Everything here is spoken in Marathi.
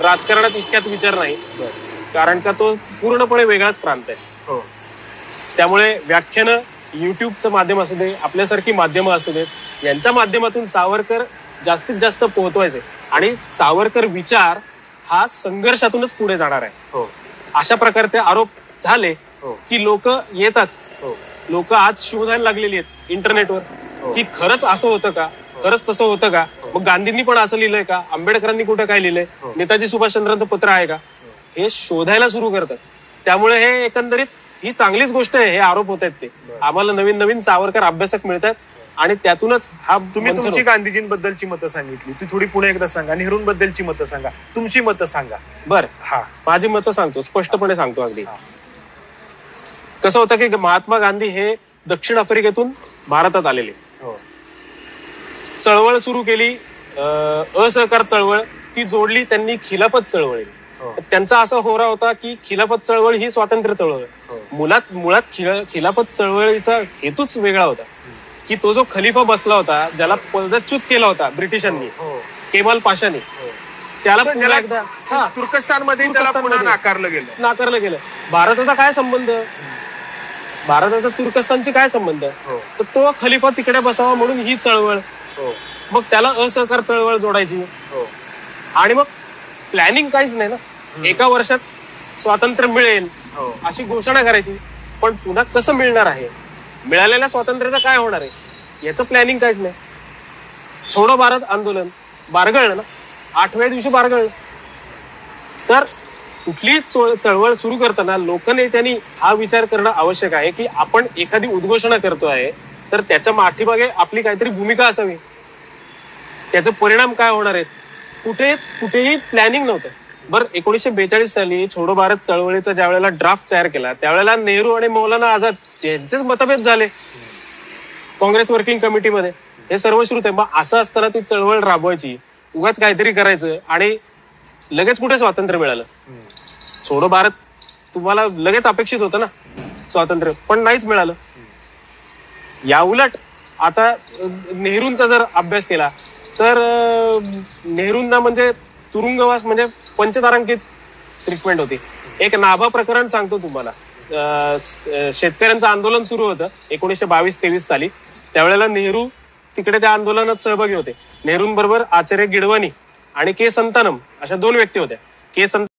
राजकारणात इतक्याच विचार नाही, कारण का तो पूर्णपणे वेगळाच प्रांत आहे. त्यामुळे व्याख्यानं युट्यूबचं माध्यम असू दे, आपल्यासारखी माध्यमं असू देत, यांच्या माध्यमातून सावरकर जास्तीत जास्त पोहोचवायचे आणि सावरकर विचार हा संघर्षातूनच पुढे जाणार आहे. अशा प्रकारचे आरोप झाले की लोक येतात, लोक आज शोधायला लागलेली आहेत इंटरनेटवर की खरंच असं होतं का, खरंच तसं होतं का, मग गांधींनी पण असं लिहिलंय का, आंबेडकरांनी कुठं काय लिहिलंय, नेताजी सुभाषचंद्रांचं पत्र आहे का, हे शोधायला सुरू करतात. त्यामुळे हे एकंदरीत ही चांगलीच गोष्ट आहे. हे आरोप होत आहेत ते आम्हाला नवीन नवीन सावरकर अभ्यासक मिळतात आणि त्यातूनच हा. तुम्ही तुमची गांधीजींबद्दलची मतं सांगितली, ती थोडी पुन्हा एकदा सांगा. नेहरूंबद्दलची मतं सांगा, तुमची मतं सांगा. बर, माझी मतं सांगतो, स्पष्टपणे सांगतो. अगदी कसं होतं की महात्मा गांधी हे दक्षिण आफ्रिकेतून भारतात आलेले, चळवळ सुरू केली, असहकार चळवळ, ती जोडली त्यांनी खिलाफत चळवळी. त्यांचा असा होरा होता की खिलाफत चळवळ ही स्वातंत्र्य चळवळ. मुळात खिलाफत चळवळीचा हेतूच वेगळा होता की तो जो खलिफा बसला होता, ज्याला पदच्युत केला होता ब्रिटिशांनी, केमाल पाशाने, त्याला पुन्हा एकदा तुर्कस्तानमध्ये त्याला पुन्हा नाकारलं गेलं. भारताचा काय संबंध, भारताचा तुर्कस्तानची काय संबंध, तर तो खलिफा तिकडे बसावा म्हणून ही चळवळ. मग त्याला असहकार चळवळ जोडायची आणि मग प्लॅनिंग काहीच नाही ना. एका वर्षात स्वातंत्र्य मिळेल अशी घोषणा करायची, पण पुन्हा कसं मिळणार आहे, मिळालेल्या स्वातंत्र्याचं काय होणार आहे याचं प्लॅनिंग काहीच नाही. छोडो भारत आंदोलन बारगळलं ना, 8व्या दिवशी बारगळलं. तर कुठलीही चळवळ सुरू करताना लोकनेत्यांनी हा विचार करणं आवश्यक आहे की आपण एखादी उद्घोषणा करतो आहे तर त्याच्या पाठीमागे आपली काहीतरी भूमिका असावी, त्याचे परिणाम काय होणार आहेत. कुठेही प्लॅनिंग नव्हतं. बरं, 1942 साली छोडो भारत चळवळीचा ज्या वेळेला ड्राफ्ट तयार केला त्यावेळेला नेहरू आणि मौलाना आझाद यांचेच मतभेद झाले काँग्रेस वर्किंग कमिटीमध्ये. हे सर्वश्रुत आहे. मग असं असताना ती चळवळ राबवायची, उगाच काहीतरी करायचं आणि लगेच कुठे स्वातंत्र्य मिळालं. छोडो भारत तुम्हाला लगेच अपेक्षित होतं ना स्वातंत्र्य, पण नाहीच मिळालं. या उलट आता नेहरूंचा जर अभ्यास केला तर नेहरूंना म्हणजे तुरुंगवास म्हणजे पंचतारांकित ट्रीटमेंट होती. एक नाभा प्रकरण सांगतो तुम्हाला. शेतकऱ्यांचं आंदोलन सुरू होतं 1922-23 साली. त्यावेळेला नेहरू तिकडे त्या आंदोलनात सहभागी होते. नेहरूंबरोबर आचार्य गिडवानी आणि के संतानम अशा 2 व्यक्ती होत्या. के